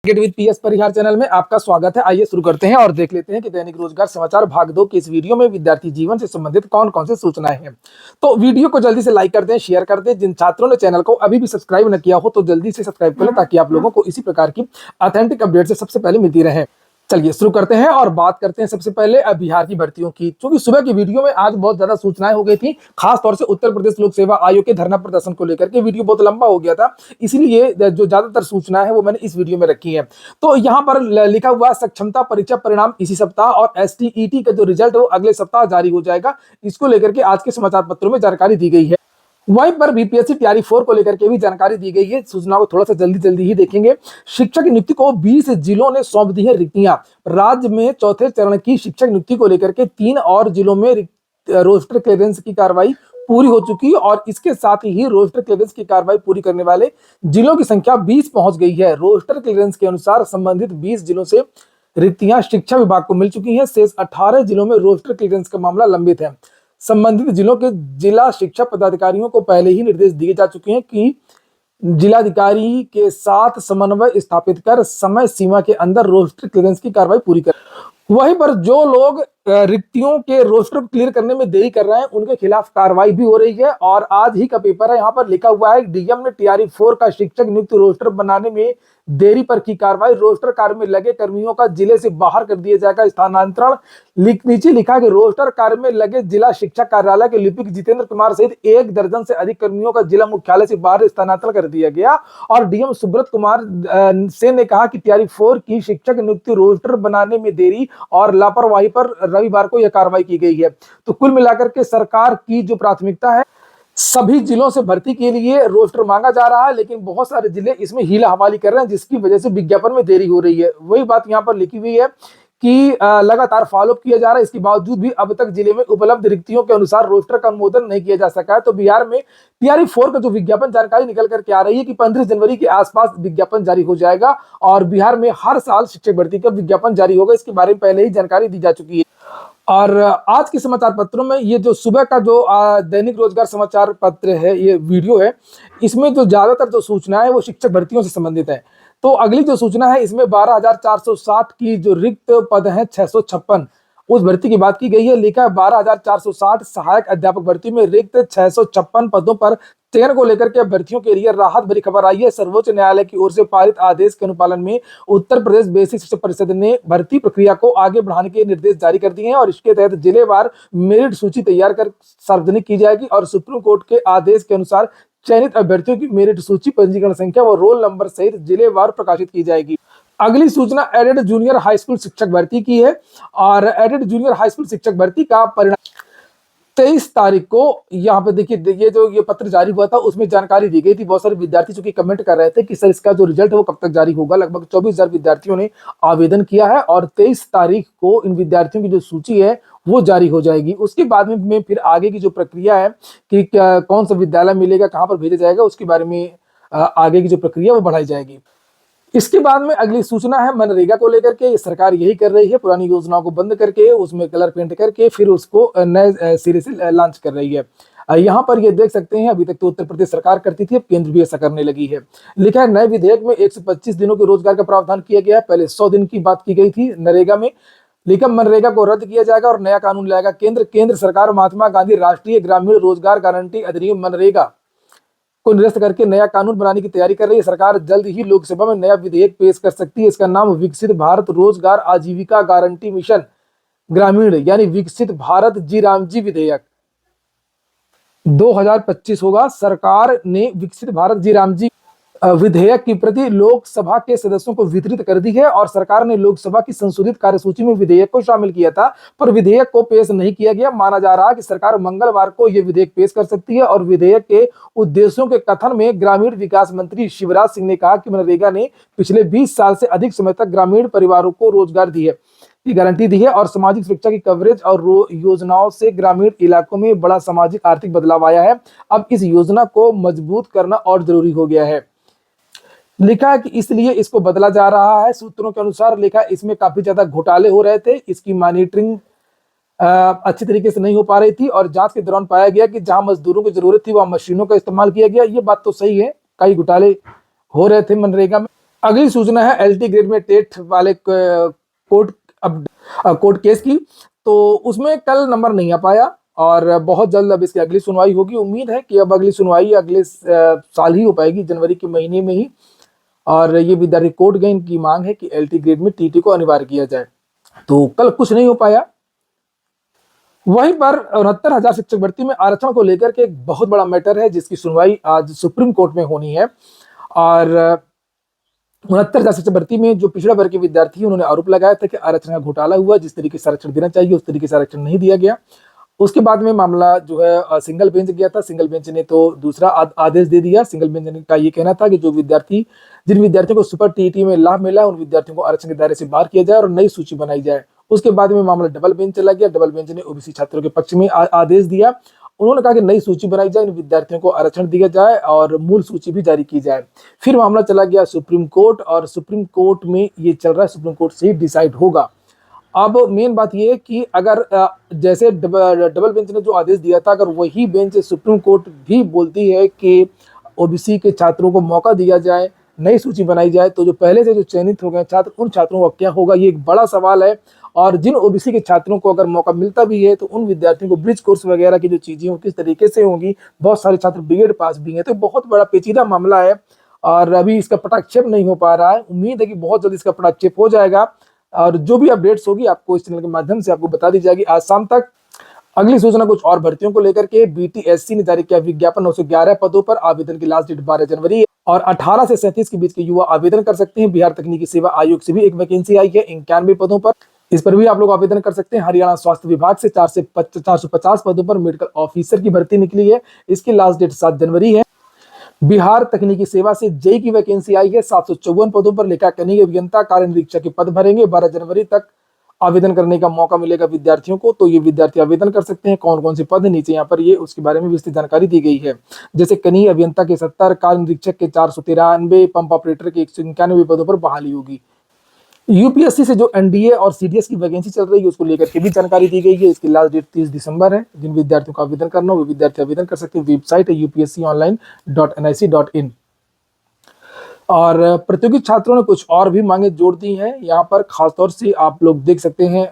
With PS Parihar channel में आपका स्वागत है। आइए शुरू करते हैं और देख लेते हैं कि दैनिक रोजगार समाचार भाग 2 के इस वीडियो में विद्यार्थी जीवन से संबंधित कौन कौन से सूचनाएं हैं। तो वीडियो को जल्दी से लाइक कर दें, शेयर कर दें। जिन छात्रों ने चैनल को अभी भी सब्सक्राइब न किया हो तो जल्दी से सब्सक्राइब कर लें ताकि आप लोगों को इसी प्रकार की ऑथेंटिक अपडेट से सबसे पहले मिलती रहे। चलिए शुरू करते हैं और बात करते हैं सबसे पहले बिहार की भर्तियों की। क्योंकि सुबह की वीडियो में आज बहुत ज्यादा सूचनाएं हो गई थी, खास तौर से उत्तर प्रदेश लोक सेवा आयोग के धरना प्रदर्शन को लेकर के वीडियो बहुत लंबा हो गया था, इसलिए जो ज्यादातर सूचनाएं है वो मैंने इस वीडियो में रखी है। तो यहाँ पर लिखा हुआ सक्षमता परीक्षा परिणाम इसी सप्ताह और एसटीईटी का जो रिजल्ट है वो अगले सप्ताह जारी हो जाएगा। इसको लेकर के आज के समाचार पत्रों में जानकारी दी गई है। वहीं पर बीपीएससी तैयारी 4 को लेकर के भी जानकारी दी गई है। सूचना को थोड़ा सा जल्दी ही देखेंगे। शिक्षक नियुक्ति को 20 जिलों ने सौंप दी है रिक्तियां। राज्य में चौथे चरण की शिक्षक नियुक्ति को लेकर के 3 और जिलों में रोस्टर क्लियरेंस की कार्रवाई पूरी हो चुकी है और इसके साथ ही रोस्टर क्लियरेंस की कार्रवाई पूरी करने वाले जिलों की संख्या 20 पहुंच गई है। रोस्टर क्लियरेंस के अनुसार संबंधित 20 जिलों से रिक्तियां शिक्षा विभाग को मिल चुकी हैं। शेष 18 जिलों में रोस्टर क्लियरेंस का मामला लंबित है। संबंधित जिलों के जिला शिक्षा पदाधिकारियों को पहले ही निर्देश दिए जा चुके हैं कि जिलाधिकारी के साथ समन्वय स्थापित कर समय सीमा के अंदर रोस्टर क्लियरेंस की कार्रवाई पूरी करें। वहीं पर जो लोग रिक्तियों के रोस्टर क्लियर करने में देरी कर रहे हैं उनके खिलाफ कार्रवाई भी हो रही है। और आज ही का पेपर है, यहाँ पर लिखा हुआ है डीएम ने टीआरई 4 का शिक्षक नियुक्त रोस्टर बनाने में देरी पर की कार्रवाई। रोस्टर कार्य में लगे कर्मियों का जिले से बाहर कर दिया जाएगा स्थानांतरण। नीचे लिखा कि रोस्टर कार्य में लगे जिला शिक्षा कार्यालय के लिपिक जितेंद्र कुमार सहित 1 दर्जन से अधिक कर्मियों का जिला मुख्यालय से बाहर स्थानांतरण कर दिया गया। और डीएम सुब्रत कुमार सेन ने कहा कि टीआरई 4 की शिक्षक नियुक्ति रोस्टर बनाने में देरी और लापरवाही पर रविवार को यह कार्रवाई की गई है। तो कुल मिलाकर के सरकार की जो प्राथमिकता है, सभी जिलों से भर्ती के लिए रोस्टर मांगा जा रहा है, लेकिन बहुत सारे जिले इसमें हीला हवाली कर रहे हैं जिसकी वजह से विज्ञापन में देरी हो रही है। वही बात यहाँ पर लिखी हुई है कि लगातार फॉलोअप किया जा रहा है। इसके बावजूद भी अब तक जिले में उपलब्ध रिक्तियों के अनुसार रोस्टर का अनुमोदन नहीं किया जा सका है। तो बिहार में टीआरई 4 का जो विज्ञापन जानकारी निकल करके आ रही है कि 15 जनवरी के आसपास विज्ञापन जारी हो जाएगा और बिहार में हर साल शिक्षक भर्ती का विज्ञापन जारी होगा। इसके बारे में पहले ही जानकारी दी जा चुकी है। और आज के समाचार पत्रों में ये जो सुबह का जो दैनिक रोजगार समाचार पत्र है, ये वीडियो है, इसमें जो ज्यादातर जो सूचना है वो शिक्षक भर्तियों से संबंधित है। तो अगली जो सूचना है इसमें 12,460 की जो रिक्त पद हैं 656 उस भर्ती की बात की गई है। लिखा है 12,460 सहायक अध्यापक भर्ती में रिक्त 656 पदों पर चयन को लेकर के अभ्यर्थियों के लिए राहत भरी खबर आई है। सर्वोच्च न्यायालय की ओर से पारित आदेश के अनुपालन में उत्तर प्रदेश बेसिक शिक्षा परिषद ने भर्ती प्रक्रिया को आगे बढ़ाने के निर्देश जारी कर दिए हैं और इसके तहत जिलेवार मेरिट सूची तैयार कर सार्वजनिक की जाएगी और सुप्रीम कोर्ट के आदेश के अनुसार चयनित अभ्यर्थियों की मेरिट सूची, पंजीकरण संख्या व रोल नंबर सहित जिलेवार प्रकाशित की जाएगी। अगली सूचना एडेड जूनियर हाई स्कूल शिक्षक भर्ती की है और एडेड जूनियर हाई स्कूल शिक्षक भर्ती का परिणाम 23 तारीख को यहाँ पे देखिए, ये पत्र जारी हुआ था उसमें जानकारी दी गई थी। बहुत सारे विद्यार्थी चूंकि कमेंट कर रहे थे कि सर इसका जो रिजल्ट है वो कब तक जारी होगा। लगभग 24,000 विद्यार्थियों ने आवेदन किया है और 23 तारीख को इन विद्यार्थियों की जो सूची है वो जारी हो जाएगी। उसके बाद में फिर आगे की जो प्रक्रिया है कि कौन सा विद्यालय मिलेगा, कहाँ पर भेजा जाएगा, उसके बारे में आगे की जो प्रक्रिया वो बढ़ाई जाएगी। इसके बाद में अगली सूचना है मनरेगा को लेकर के। सरकार यही कर रही है, पुरानी योजनाओं को बंद करके उसमें कलर पेंट करके फिर उसको नए सिरे से लॉन्च कर रही है। यहाँ पर ये देख सकते हैं, अभी तक तो उत्तर प्रदेश सरकार करती थी, अब केंद्र भी ऐसा करने लगी है। लिखा है नए विधेयक में 125 दिनों के रोजगार का प्रावधान किया गया है। पहले 100 दिन की बात की गई थी नरेगा में, लेकिन मनरेगा को रद्द किया जाएगा और नया कानून लाएगा केंद्र सरकार। महात्मा गांधी राष्ट्रीय ग्रामीण रोजगार गारंटी अधिनियम मनरेगा को निरस्त करके नया कानून बनाने की तैयारी कर रही है। सरकार जल्द ही लोकसभा में नया विधेयक पेश कर सकती है। इसका नाम विकसित भारत रोजगार आजीविका गारंटी मिशन ग्रामीण यानी विकसित भारत जी रामजी विधेयक 2025 होगा। सरकार ने विकसित भारत जी रामजी विधेयक की प्रति लोकसभा के सदस्यों को वितरित कर दी है और सरकार ने लोकसभा की संशोधित कार्यसूची में विधेयक को शामिल किया था, पर विधेयक को पेश नहीं किया गया। माना जा रहा है कि सरकार मंगलवार को यह विधेयक पेश कर सकती है। और विधेयक के उद्देश्यों के कथन में ग्रामीण विकास मंत्री शिवराज सिंह ने कहा कि मनरेगा ने पिछले 20 साल से अधिक समय तक ग्रामीण परिवारों को रोजगार की गारंटी दी है और सामाजिक सुरक्षा की कवरेज और योजनाओं से ग्रामीण इलाकों में बड़ा सामाजिक आर्थिक बदलाव आया है। अब इस योजना को मजबूत करना और जरूरी हो गया है। लिखा है कि इसलिए इसको बदला जा रहा है। सूत्रों के अनुसार लिखा इसमें काफी ज्यादा घोटाले हो रहे थे, इसकी मॉनिटरिंग अच्छी तरीके से नहीं हो पा रही थी और जांच के दौरान पाया गया कि जहां मजदूरों की जरूरत थी वहां मशीनों का इस्तेमाल किया गया। ये बात तो सही है, कई घोटाले हो रहे थे मनरेगा में। अगली सूचना है एलटी ग्रेड में टेट वाले कोर्ट अब कोर्ट केस की। तो उसमें कल नंबर नहीं आ पाया और बहुत जल्द अब इसकी अगली सुनवाई होगी। उम्मीद है कि अब अगली सुनवाई अगले साल ही हो पाएगी, जनवरी के महीने में ही। और ये विद्यार्थी कोर्ट गए, इनकी मांग है कि एलटी ग्रेड में टीटी को अनिवार्य किया जाए। तो कल कुछ नहीं हो पाया। वहीं पर 69,000 शिक्षक भर्ती में आरक्षण को लेकर के एक बहुत बड़ा मैटर है, जिसकी सुनवाई आज सुप्रीम कोर्ट में होनी है। और 69,000 शिक्षक भर्ती में जो पिछड़ा वर्ग के विद्यार्थी हैं, उन्होंने आरोप लगाया था कि आरक्षण का घोटाला हुआ, जिस तरीके से आरक्षण देना चाहिए उस तरीके से आरक्षण नहीं दिया गया। उसके बाद में मामला जो है सिंगल बेंच गया था। सिंगल बेंच ने तो दूसरा आदेश दे दिया। सिंगल बेंच का ये कहना था कि जिन विद्यार्थियों को सुपर टीईटी में लाभ मिला, उन विद्यार्थियों को आरक्षण के दायरे से बाहर किया जाए और नई सूची बनाई जाए। उसके बाद में मामला डबल बेंच चला गया। डबल बेंच ने ओबीसी छात्रों के पक्ष में आदेश दिया। उन्होंने कहा कि नई सूची बनाई जाए, इन विद्यार्थियों को आरक्षण दिया जाए और मूल सूची भी जारी की जाए। फिर मामला चला गया सुप्रीम कोर्ट और सुप्रीम कोर्ट में ये चल रहा है, सुप्रीम कोर्ट से ही डिसाइड होगा। अब मेन बात यह है कि अगर जैसे डबल बेंच ने जो आदेश दिया था, अगर वही बेंच सुप्रीम कोर्ट भी बोलती है कि ओबीसी के छात्रों को मौका दिया जाए, नई सूची बनाई जाए, तो जो पहले से जो चयनित हो गए छात्र, उन छात्रों का क्या होगा, ये एक बड़ा सवाल है। और जिन ओबीसी के छात्रों को अगर मौका मिलता भी है, तो उन विद्यार्थियों को ब्रिज कोर्स वगैरह की जो चीजें हैं किस तरीके से होंगी। बहुत सारे छात्र बीएड पास भी हैं, तो बहुत बड़ा पेचीदा मामला है और अभी इसका पटाक्षेप नहीं हो पा रहा है। उम्मीद है कि बहुत जल्द इसका पटाक्षेप हो जाएगा और जो भी अपडेट्स होगी आपको इस चैनल के माध्यम से आपको बता दी जाएगी आज शाम तक। अगली सूचना कुछ और भर्तियों को लेकर के, बीटीएससी ने जारी किया विज्ञापन। 911 पदों पर आवेदन की लास्ट डेट 12 जनवरी है और 18 से 37 के बीच के युवा आवेदन कर सकते हैं। बिहार तकनीकी सेवा आयोग से भी एक वैकेंसी आई है 91 पदों पर, इस पर भी आप लोग आवेदन कर सकते हैं। हरियाणा स्वास्थ्य विभाग से 450 पदों पर मेडिकल ऑफिसर की भर्ती निकली है, इसकी लास्ट डेट 7 जनवरी है। बिहार तकनीकी सेवा से जेई की वैकेंसी आई है 754 पदों पर, लेखाकनिक अभियंता कार्य निरीक्षक के पद भरेंगे। 12 जनवरी तक आवेदन करने का मौका मिलेगा विद्यार्थियों को, तो ये विद्यार्थी आवेदन कर सकते हैं। कौन कौन से पद नीचे यहाँ पर ये उसके बारे में विस्तृत जानकारी दी गई है। जैसे कनीय अभियंता के 70, कार्य निरीक्षक के 493, पंप ऑपरेटर के 191 पदों पर बहाली होगी। यूपीएससी से जो एनडीए और सीडीएस की वैकेंसी चल रही है उसको लेकर के भी जानकारी दी गई है। इसकी लास्ट डेट 30 दिसंबर है। जिन विद्यार्थियों को आवेदन करना हो वो विद्यार्थी आवेदन कर सकते हैं। वेबसाइट है upsconline.nic.in। और प्रतियोगी छात्रों ने कुछ और भी मांगे जोड़ दी हैं। यहाँ पर खासतौर से आप लोग देख सकते हैं